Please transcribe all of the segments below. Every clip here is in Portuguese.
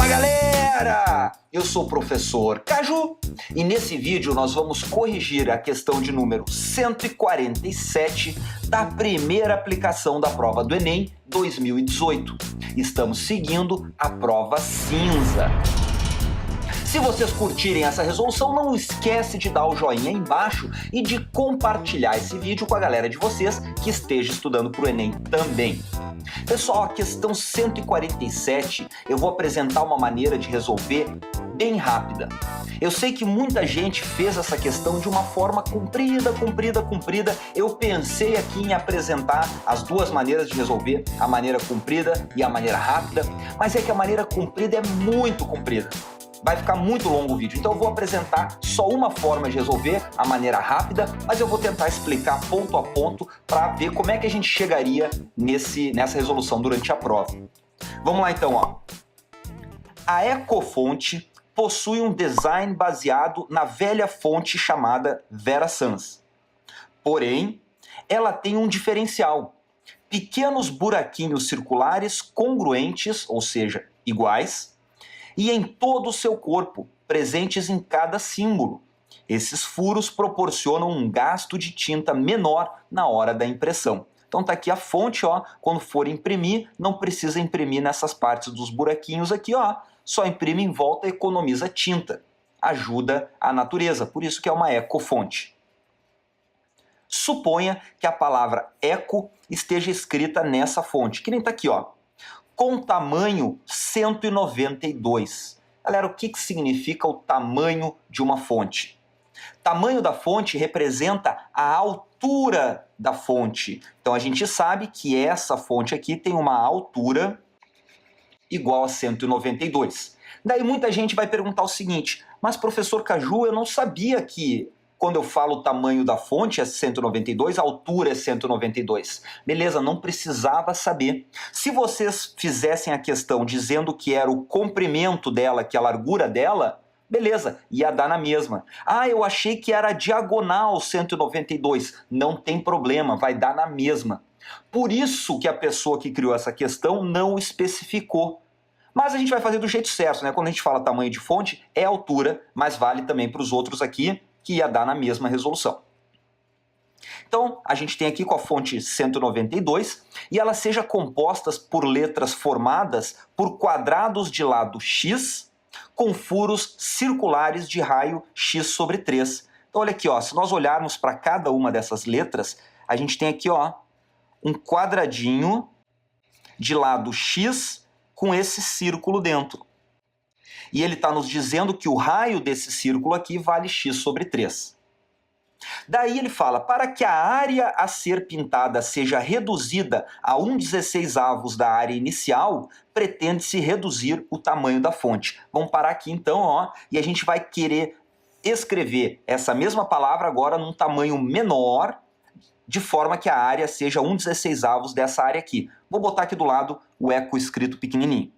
Fala galera! Eu sou o professor Caju e nesse vídeo nós vamos corrigir a questão de número 147 da primeira aplicação da prova do Enem 2018. Estamos seguindo a prova cinza. Se vocês curtirem essa resolução, não esquece de dar o joinha aí embaixo e de compartilhar esse vídeo com a galera de vocês que esteja estudando para o Enem também. Pessoal, a questão 147 eu vou apresentar uma maneira de resolver bem rápida. Eu sei que muita gente fez essa questão de uma forma comprida. Eu pensei aqui em apresentar as duas maneiras de resolver, a maneira comprida e a maneira rápida, mas é que a maneira comprida é muito comprida. Vai ficar muito longo o vídeo, então eu vou apresentar só uma forma de resolver, a maneira rápida, mas eu vou tentar explicar ponto a ponto para ver como é que a gente chegaria nessa resolução durante a prova. Vamos lá então, ó. A Ecofonte possui um design baseado na velha fonte chamada Vera Sans. Porém, ela tem um diferencial: pequenos buraquinhos circulares congruentes, ou seja, iguais, e em todo o seu corpo, presentes em cada símbolo. Esses furos proporcionam um gasto de tinta menor na hora da impressão. Então tá aqui a fonte, ó, quando for imprimir, não precisa imprimir nessas partes dos buraquinhos aqui, ó, só imprime em volta e economiza tinta. Ajuda a natureza, por isso que é uma ecofonte. Suponha que a palavra eco esteja escrita nessa fonte, que nem tá aqui, ó, com tamanho 192. Galera, o que significa o tamanho de uma fonte? Tamanho da fonte representa a altura da fonte. Então a gente sabe que essa fonte aqui tem uma altura igual a 192. Daí muita gente vai perguntar o seguinte: mas professor Caju, eu não sabia que quando eu falo o tamanho da fonte é 192, a altura é 192. Beleza, não precisava saber. Se vocês fizessem a questão dizendo que era o comprimento dela, que é a largura dela, beleza, ia dar na mesma. Ah, eu achei que era a diagonal 192. Não tem problema, vai dar na mesma. Por isso que a pessoa que criou essa questão não especificou. Mas a gente vai fazer do jeito certo, né? Quando a gente fala tamanho de fonte, é altura, mas vale também para os outros aqui, que ia dar na mesma resolução. Então, a gente tem aqui com a fonte 192 e elas sejam compostas por letras formadas por quadrados de lado x com furos circulares de raio x sobre 3. Então, olha aqui, ó, se nós olharmos para cada uma dessas letras, a gente tem aqui, ó, um quadradinho de lado x com esse círculo dentro. E ele está nos dizendo que o raio desse círculo aqui vale x sobre 3. Daí ele fala, para que a área a ser pintada seja reduzida a 1/16 da área inicial, pretende-se reduzir o tamanho da fonte. Vamos parar aqui então, ó, e a gente vai querer escrever essa mesma palavra agora num tamanho menor, de forma que a área seja 1/16 dessa área aqui. Vou botar aqui do lado o eco escrito pequenininho.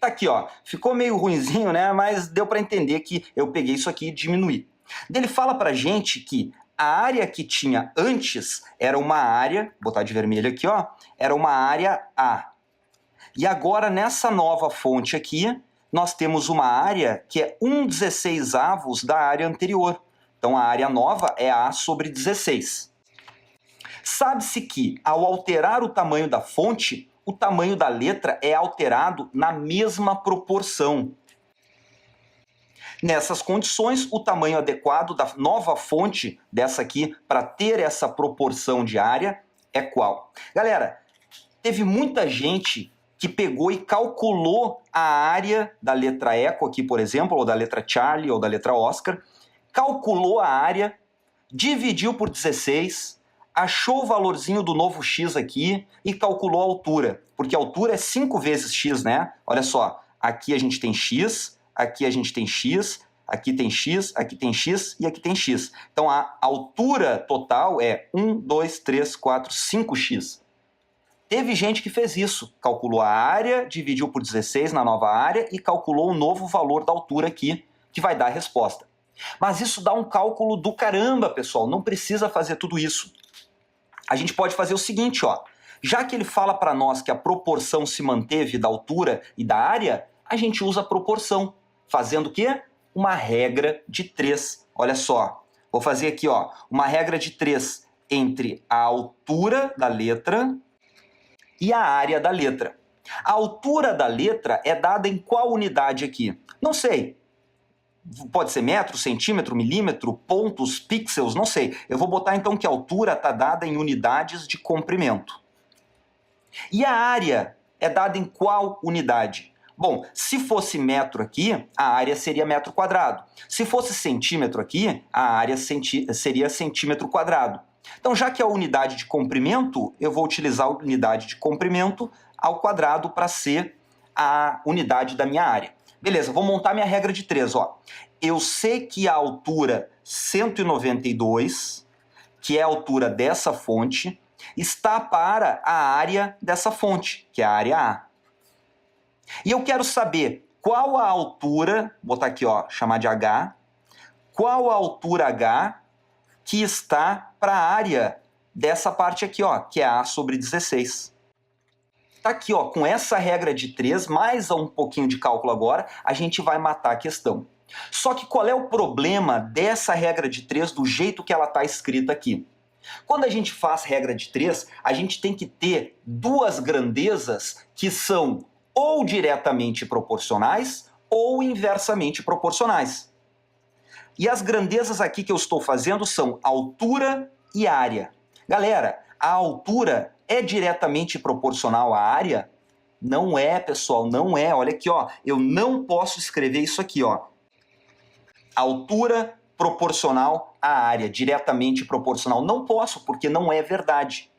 Aqui, ó, ficou meio ruinzinho, né? Mas deu para entender que eu peguei isso aqui e diminuí. Ele fala pra gente que a área que tinha antes era uma área, vou botar de vermelho aqui, ó, era uma área A. E agora nessa nova fonte aqui, nós temos uma área que é 1/16 da área anterior. Então a área nova é A sobre 16. Sabe-se que ao alterar o tamanho da fonte, o tamanho da letra é alterado na mesma proporção. Nessas condições, o tamanho adequado da nova fonte dessa aqui para ter essa proporção de área é qual? Galera, teve muita gente que pegou e calculou a área da letra eco aqui, por exemplo, ou da letra Charlie, ou da letra Oscar, calculou a área, dividiu por 16, achou o valorzinho do novo x aqui e calculou a altura, porque a altura é 5 vezes x, né? Olha só, aqui a gente tem x, aqui a gente tem x, aqui tem x, aqui tem x e aqui tem x. Então a altura total é 1, 2, 3, 4, 5x. Teve gente que fez isso, calculou a área, dividiu por 16 na nova área e calculou o novo valor da altura aqui, que vai dar a resposta. Mas isso dá um cálculo do caramba, pessoal, não precisa fazer tudo isso. a gente pode fazer o seguinte, ó. Já que ele fala para nós que a proporção se manteve da altura e da área, a gente usa a proporção, fazendo o quê? Uma regra de 3. Olha só, vou fazer aqui, ó, uma regra de 3 entre a altura da letra e a área da letra. A altura da letra é dada em qual unidade aqui? Não sei. Pode ser metro, centímetro, milímetro, pontos, pixels, não sei. Eu vou botar então que a altura está dada em unidades de comprimento. E a área é dada em qual unidade? Bom, se fosse metro aqui, a área seria metro quadrado. Se fosse centímetro aqui, a área seria centímetro quadrado. Então, já que é a unidade de comprimento, eu vou utilizar a unidade de comprimento ao quadrado para ser a unidade da minha área. Beleza, vou montar minha regra de 3. Ó. Eu sei que a altura 192, que é a altura dessa fonte, está para a área dessa fonte, que é a área A. E eu quero saber qual a altura, vou botar aqui, ó, chamar de H, qual a altura H que está para a área dessa parte aqui, ó, que é A sobre 16. Tá aqui, ó, com essa regra de 3, mais um pouquinho de cálculo agora, a gente vai matar a questão. Só que qual é o problema dessa regra de 3 do jeito que ela está escrita aqui? Quando a gente faz regra de 3, a gente tem que ter duas grandezas que são ou diretamente proporcionais ou inversamente proporcionais. E as grandezas aqui que eu estou fazendo são altura e área. Galera, a altura é diretamente proporcional à área? Não é, pessoal, não é. Olha aqui, ó, eu não posso escrever isso aqui, ó. Altura proporcional à área, diretamente proporcional. Não posso, porque não é verdade.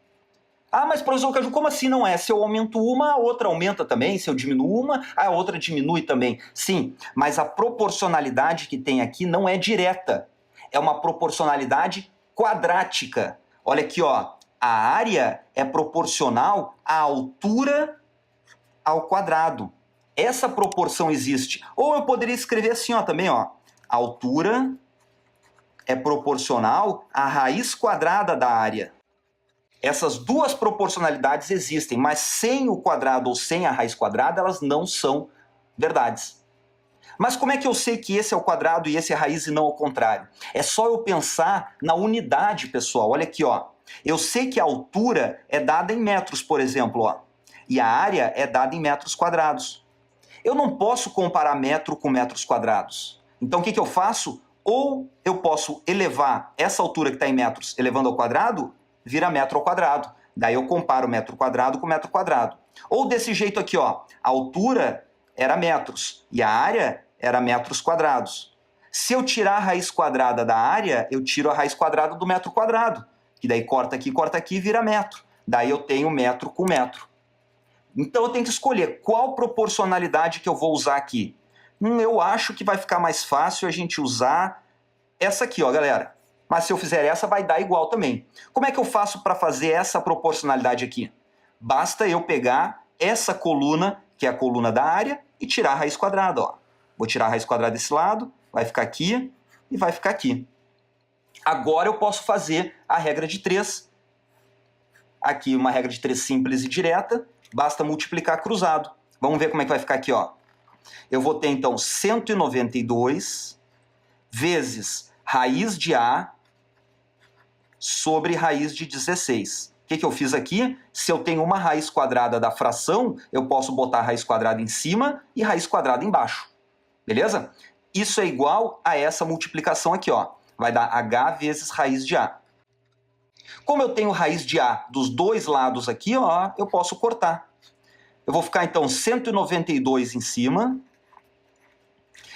Ah, mas professor Caju, como assim não é? Se eu aumento uma, a outra aumenta também. Se eu diminuo uma, a outra diminui também. Sim, mas a proporcionalidade que tem aqui não é direta. É uma proporcionalidade quadrática. Olha aqui, ó. A área é proporcional à altura ao quadrado. Essa proporção existe. Ou eu poderia escrever assim, ó, também, ó. A altura é proporcional à raiz quadrada da área. Essas duas proporcionalidades existem, mas sem o quadrado ou sem a raiz quadrada, elas não são verdades. Mas como é que eu sei que esse é o quadrado e esse é a raiz e não o contrário? É só eu pensar na unidade, pessoal. Olha aqui, ó. Eu sei que a altura é dada em metros, por exemplo, ó, e a área é dada em metros quadrados. Eu não posso comparar metro com metros quadrados. Então, o que eu faço? Ou eu posso elevar essa altura que está em metros elevando ao quadrado, vira metro ao quadrado. Daí eu comparo metro quadrado com metro quadrado. Ou desse jeito aqui, ó, a altura era metros e a área era metros quadrados. Se eu tirar a raiz quadrada da área, eu tiro a raiz quadrada do metro quadrado. Que daí corta aqui, vira metro. Daí eu tenho metro com metro. Então eu tenho que escolher qual proporcionalidade que eu vou usar aqui. Eu acho que vai ficar mais fácil a gente usar essa aqui, ó, galera. Mas se eu fizer essa, vai dar igual também. Como é que eu faço para fazer essa proporcionalidade aqui? Basta eu pegar essa coluna, que é a coluna da área, e tirar a raiz quadrada, ó. Vou tirar a raiz quadrada desse lado, vai ficar aqui e vai ficar aqui. Agora eu posso fazer a regra de 3. Aqui uma regra de 3 simples e direta, basta multiplicar cruzado. Vamos ver como é que vai ficar aqui, ó. Eu vou ter então 192 vezes raiz de A sobre raiz de 16. O que eu fiz aqui? Se eu tenho uma raiz quadrada da fração, eu posso botar raiz quadrada em cima e raiz quadrada embaixo. Beleza? Isso é igual a essa multiplicação aqui, ó. Vai dar H vezes raiz de A. Como eu tenho raiz de A dos dois lados aqui, ó, eu posso cortar. Eu vou ficar, então, 192 em cima.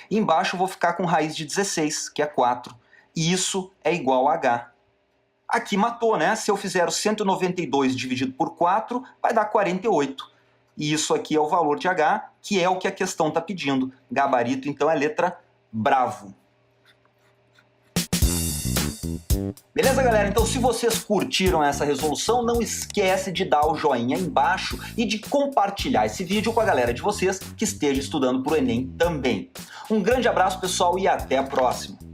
E embaixo eu vou ficar com raiz de 16, que é 4. E isso é igual a H. Aqui matou, né? Se eu fizer o 192 dividido por 4, vai dar 48. E isso aqui é o valor de H, que é o que a questão está pedindo. Gabarito, então, é letra bravo. Beleza, galera? Então, se vocês curtiram essa resolução, não esquece de dar o joinha aí embaixo e de compartilhar esse vídeo com a galera de vocês que esteja estudando para o Enem também. Um grande abraço, pessoal, e até a próxima!